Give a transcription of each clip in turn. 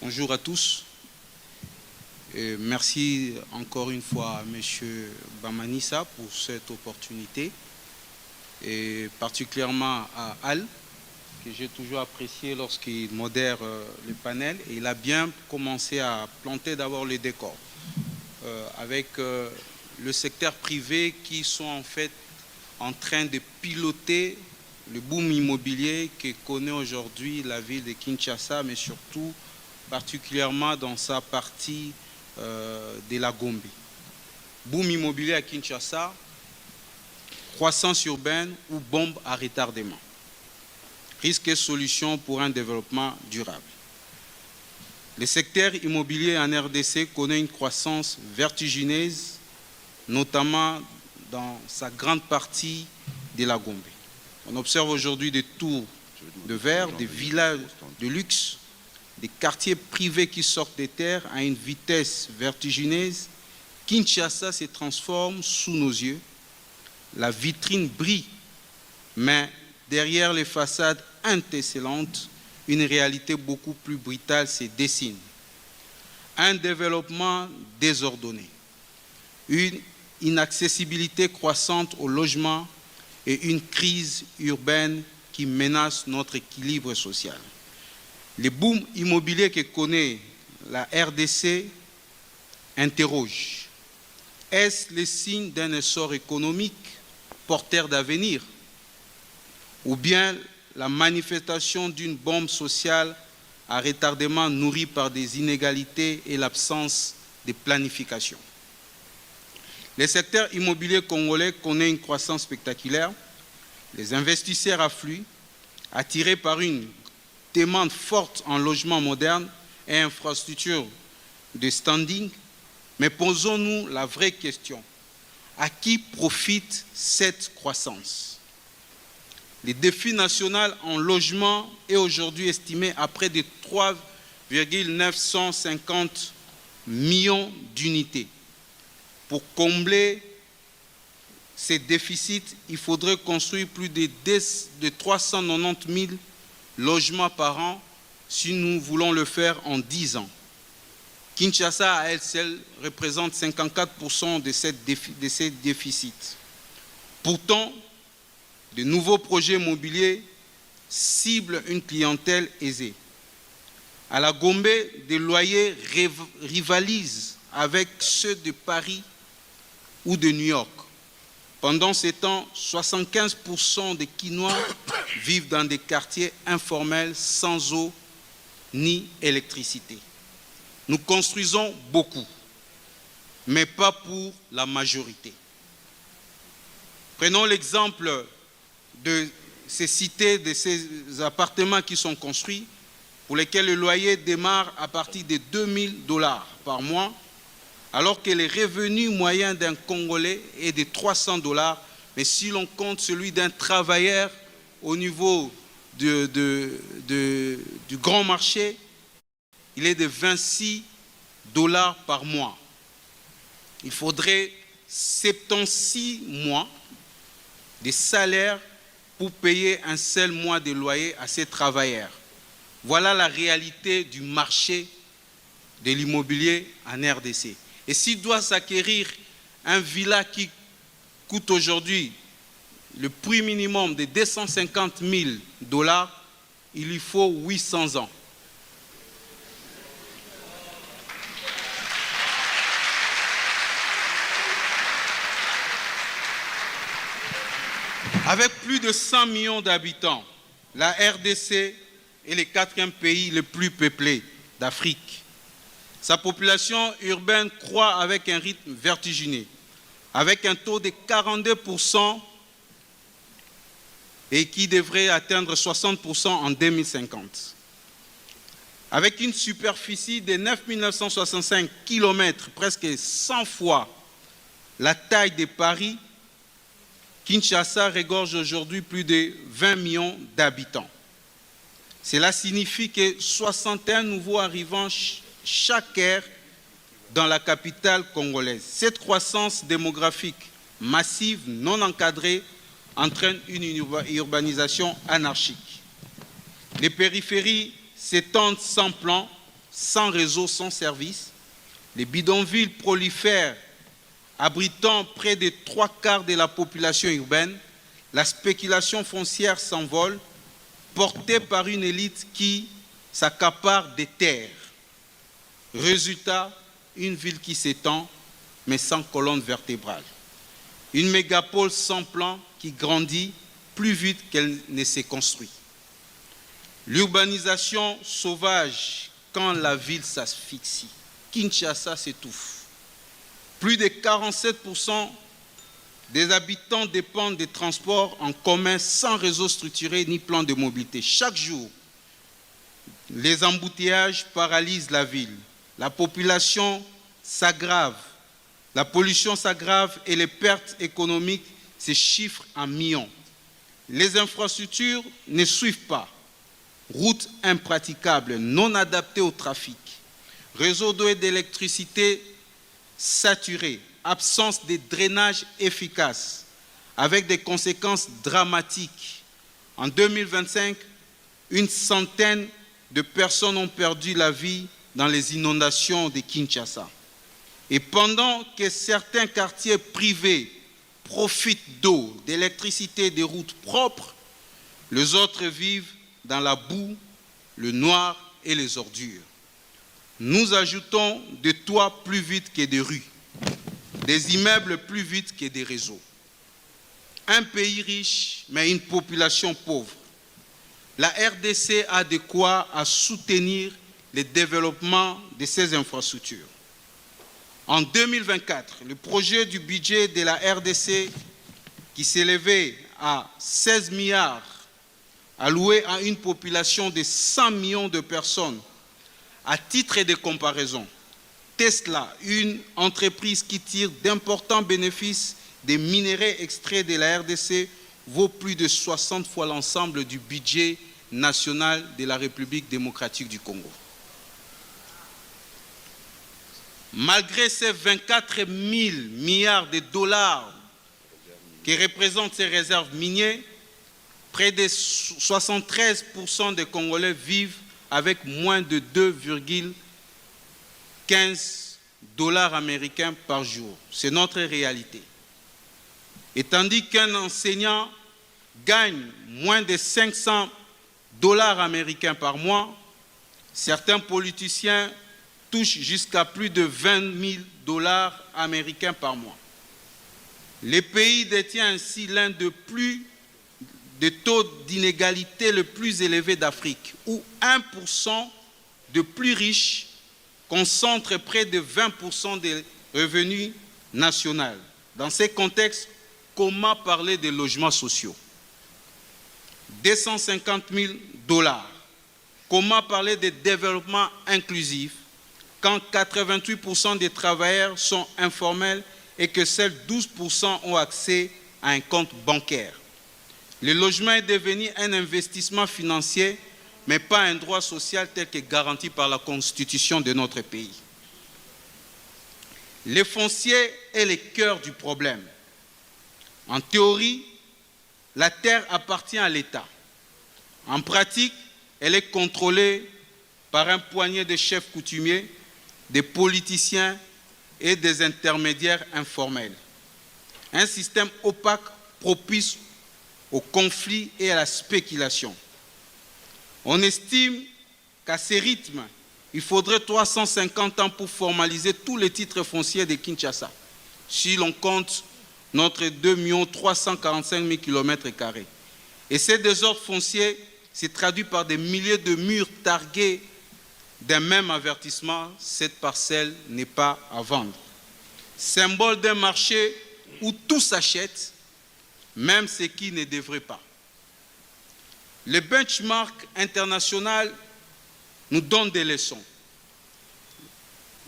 Bonjour à tous. Et merci encore une fois à M. Bamanissa pour cette opportunité et particulièrement à Al, que j'ai toujours apprécié lorsqu'il modère le panel. Et il a bien commencé à planter d'abord les décors avec le secteur privé qui sont en fait en train de piloter le boom immobilier que connaît aujourd'hui la ville de Kinshasa, mais surtout particulièrement dans sa partie de la Gombe. Boom immobilier à Kinshasa, croissance urbaine ou bombe à retardement. Risque et solutions pour un développement durable. Le secteur immobilier en RDC connaît une croissance vertigineuse, notamment dans sa grande partie de la Gombe. On observe aujourd'hui des tours de verre, des villas de luxe, des quartiers privés qui sortent des terres à une vitesse vertigineuse. Kinshasa se transforme sous nos yeux. La vitrine brille, mais derrière les façades intesselantes, une réalité beaucoup plus brutale se dessine. Un développement désordonné, une inaccessibilité croissante au logement et une crise urbaine qui menace notre équilibre social. Le boom immobilier que connaît la RDC interroge. Est-ce le signe d'un essor économique porteur d'avenir ou bien la manifestation d'une bombe sociale à retardement nourrie par des inégalités et l'absence de planification? Le secteur immobilier congolais connaît une croissance spectaculaire. Les investisseurs affluent, attirés par une demande forte en logements modernes et infrastructures de standing. Mais posons-nous la vraie question. À qui profite cette croissance? Le défi national en logement est aujourd'hui estimé à près de 3,950 millions d'unités. Pour combler ces déficits, il faudrait construire plus de 390 000 logements par an si nous voulons le faire en 10 ans. Kinshasa, à elle seule, représente 54% de ces déficits. Pourtant, de nouveaux projets immobiliers ciblent une clientèle aisée. À la Gombe, des loyers rivalisent avec ceux de Paris ou de New York. Pendant ces temps, 75% des Kinois vivent dans des quartiers informels sans eau ni électricité. Nous construisons beaucoup, mais pas pour la majorité. Prenons l'exemple de ces cités, de ces appartements qui sont construits, pour lesquels le loyer démarre à partir de 2 000 $ par mois, alors que le revenu moyen d'un Congolais est de 300 $, mais si l'on compte celui d'un travailleur au niveau du grand marché, il est de 26 $ par mois. Il faudrait 76 mois de salaire pour payer un seul mois de loyer à ces travailleurs. Voilà la réalité du marché de l'immobilier en RDC. Et s'il doit s'acquérir un villa qui coûte aujourd'hui le prix minimum de 250 000 $, il lui faut 800 ans. Avec plus de 100 millions d'habitants, la RDC est le 4e pays le plus peuplé d'Afrique. Sa population urbaine croît avec un rythme vertigineux, avec un taux de 42% et qui devrait atteindre 60% en 2050. Avec une superficie de 9 965 km, presque 100 fois la taille de Paris, Kinshasa regorge aujourd'hui plus de 20 millions d'habitants. Cela signifie que 61 nouveaux arrivants chaque heure dans la capitale congolaise. Cette croissance démographique massive, non encadrée, entraîne une urbanisation anarchique. Les périphéries s'étendent sans plan sans réseau, sans service. Les bidonvilles prolifèrent, abritant près de 3/4 de la population urbaine. La spéculation foncière s'envole, portée par une élite qui s'accapare des terres. Résultat, une ville qui s'étend, mais sans colonne vertébrale. Une mégapole sans plan qui grandit plus vite qu'elle ne s'est construite. L'urbanisation sauvage quand la ville s'asphyxie. Kinshasa s'étouffe. Plus de 47% des habitants dépendent des transports en commun sans réseau structuré ni plan de mobilité. Chaque jour, les embouteillages paralysent la ville. La population s'aggrave, la pollution s'aggrave et les pertes économiques se chiffrent en millions. Les infrastructures ne suivent pas. Routes impraticables, non adaptées au trafic. Réseau d'eau et d'électricité saturés. Absence de drainage efficace, avec des conséquences dramatiques. En 2025, une centaine de personnes ont perdu la vie dans les inondations de Kinshasa. Et pendant que certains quartiers privés profitent d'eau, d'électricité et de routes propres, les autres vivent dans la boue, le noir et les ordures. Nous ajoutons des toits plus vite que des rues, des immeubles plus vite que des réseaux. Un pays riche, mais une population pauvre. La RDC a de quoi à soutenir le développement de ces infrastructures. En 2024, le projet du budget de la RDC, qui s'élevait à 16 milliards, alloué à une population de 100 millions de personnes, à titre de comparaison, Tesla, une entreprise qui tire d'importants bénéfices des minerais extraits de la RDC, vaut plus de 60 fois l'ensemble du budget national de la République démocratique du Congo. Malgré ces 24 000 milliards de dollars que représentent ces réserves minières, près de 73% des Congolais vivent avec moins de 2,15 dollars américains par jour. C'est notre réalité. Et tandis qu'un enseignant gagne moins de 500 dollars américains par mois, certains politiciens touchent jusqu'à plus de 20 000 dollars américains par mois. Le pays détient ainsi l'un des taux d'inégalité le plus élevé d'Afrique, où 1% de plus riches concentre près de 20% des revenus nationaux. Dans ces contextes, comment parler des logements sociaux? 250 000 dollars. Comment parler de développement inclusif quand 88% des travailleurs sont informels et que seuls 12% ont accès à un compte bancaire? Le logement est devenu un investissement financier, mais pas un droit social tel que garanti par la Constitution de notre pays. Le foncier est le cœur du problème. En théorie, la terre appartient à l'État. En pratique, elle est contrôlée par un poignet de chefs coutumiers, des politiciens et des intermédiaires informels. Un système opaque propice au conflit et à la spéculation. On estime qu'à ces rythmes, il faudrait 350 ans pour formaliser tous les titres fonciers de Kinshasa, si l'on compte notre 2 345 000 km². Et ces désordres fonciers se traduisent par des milliers de murs targués d'un même avertissement: cette parcelle n'est pas à vendre. Symbole d'un marché où tout s'achète, même ce qui ne devrait pas. Le benchmark international nous donne des leçons.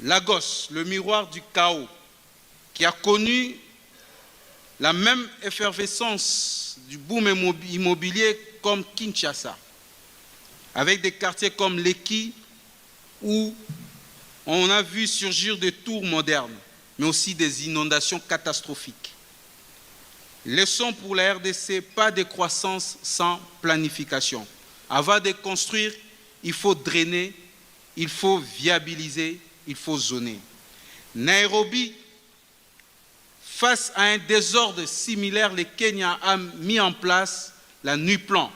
Lagos, le miroir du chaos, qui a connu la même effervescence du boom immobilier comme Kinshasa, avec des quartiers comme Lekki, où on a vu surgir des tours modernes, mais aussi des inondations catastrophiques. Leçon pour la RDC, pas de croissance sans planification. Avant de construire, il faut drainer il faut viabiliser, il faut zoner. Nairobi, face à un désordre similaire, le Kenya a mis en place la NUPLAN,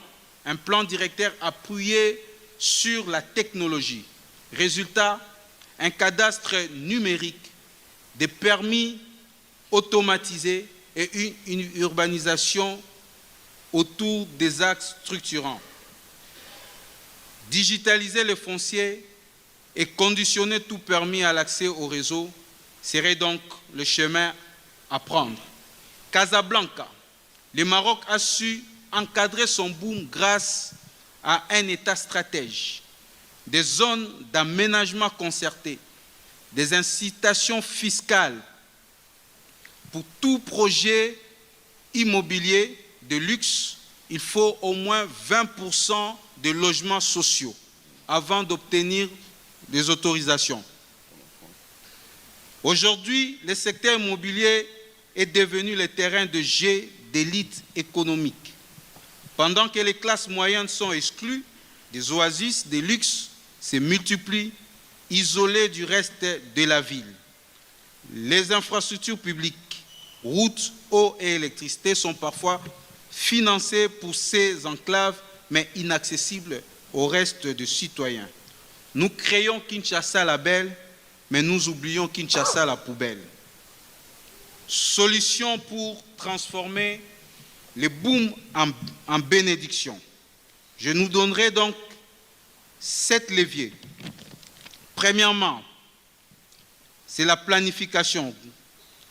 un plan directeur appuyé sur la technologie. Résultat, un cadastre numérique, des permis automatisés et une urbanisation autour des axes structurants. Digitaliser le foncier et conditionner tout permis à l'accès au réseau serait donc le chemin à prendre. Casablanca, le Maroc a su encadrer son boom grâce à un État stratège, des zones d'aménagement concerté, des incitations fiscales pour tout projet immobilier de luxe. Il faut au moins 20% de logements sociaux avant d'obtenir des autorisations. Aujourd'hui, le secteur immobilier est devenu le terrain de jeu d'élite économique. Pendant que les classes moyennes sont exclues, des oasis de luxe se multiplient, isolées du reste de la ville. Les infrastructures publiques, routes, eau et électricité sont parfois financées pour ces enclaves, mais inaccessibles au reste des citoyens. Nous créons Kinshasa la belle, mais nous oublions Kinshasa la poubelle. Solution pour transformer le boom en bénédiction. Je nous donnerai donc 7 leviers. Premièrement, c'est la planification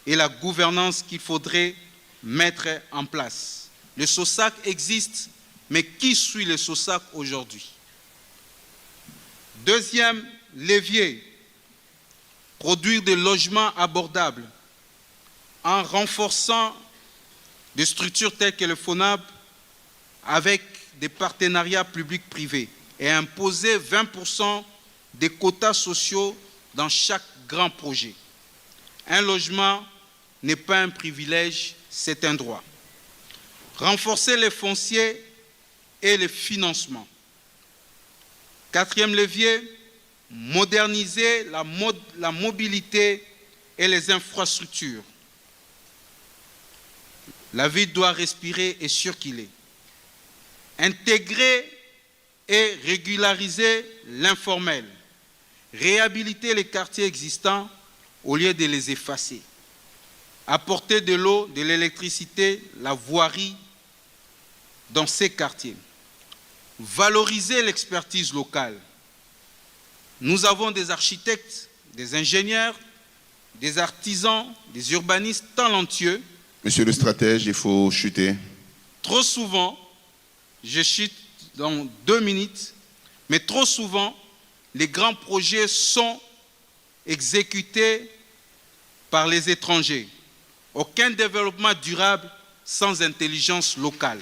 et la gouvernance qu'il faudrait mettre en place. Le SOSAC existe, mais qui suit le SOSAC aujourd'hui? Deuxième levier, produire des logements abordables en renforçant des structures telles que le FONAB avec des partenariats publics-privés et imposer 20% des quotas sociaux dans chaque grand projet. Un logement n'est pas un privilège, c'est un droit. Renforcer les fonciers et le financement. Quatrième levier, moderniser la mobilité et les infrastructures. La ville doit respirer et circuler. Intégrer et régulariser l'informel. Réhabiliter les quartiers existants au lieu de les effacer. Apporter de l'eau, de l'électricité, la voirie dans ces quartiers. Valoriser l'expertise locale. Nous avons des architectes, des ingénieurs, des artisans, des urbanistes talentueux. Monsieur le stratège, il faut chuter. Trop souvent, je chute dans 2 minutes, mais trop souvent, les grands projets sont exécutés par les étrangers. Aucun développement durable sans intelligence locale.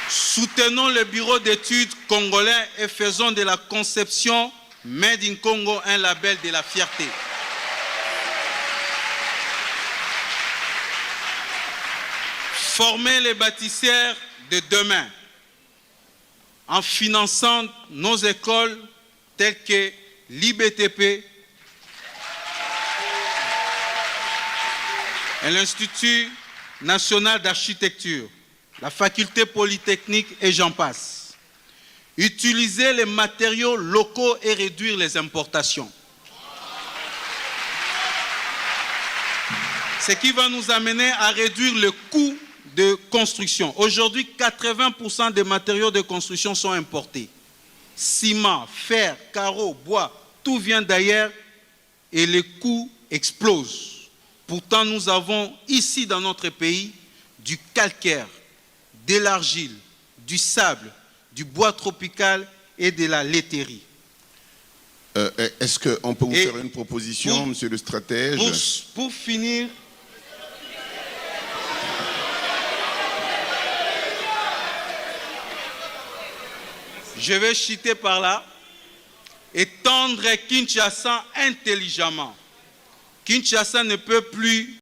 Soutenons le bureau d'études congolais et faisons de la conception Made in Congo un label de la fierté. Former les bâtisseurs de demain en finançant nos écoles telles que l'IBTP et l'Institut national d'architecture, la faculté polytechnique et j'en passe. Utiliser les matériaux locaux et réduire les importations. Ce qui va nous amener à réduire le coût de construction. Aujourd'hui, 80% des matériaux de construction sont importés. Ciment, fer, carreaux, bois, tout vient d'ailleurs et les coûts explosent. Pourtant, nous avons ici dans notre pays du calcaire, de l'argile, du sable, du bois tropical et de la laiterie. Est-ce qu'on peut vous faire une proposition, monsieur le stratège? Pour finir, je vais chuter par là, étendre Kinshasa intelligemment. Kinshasa ne peut plus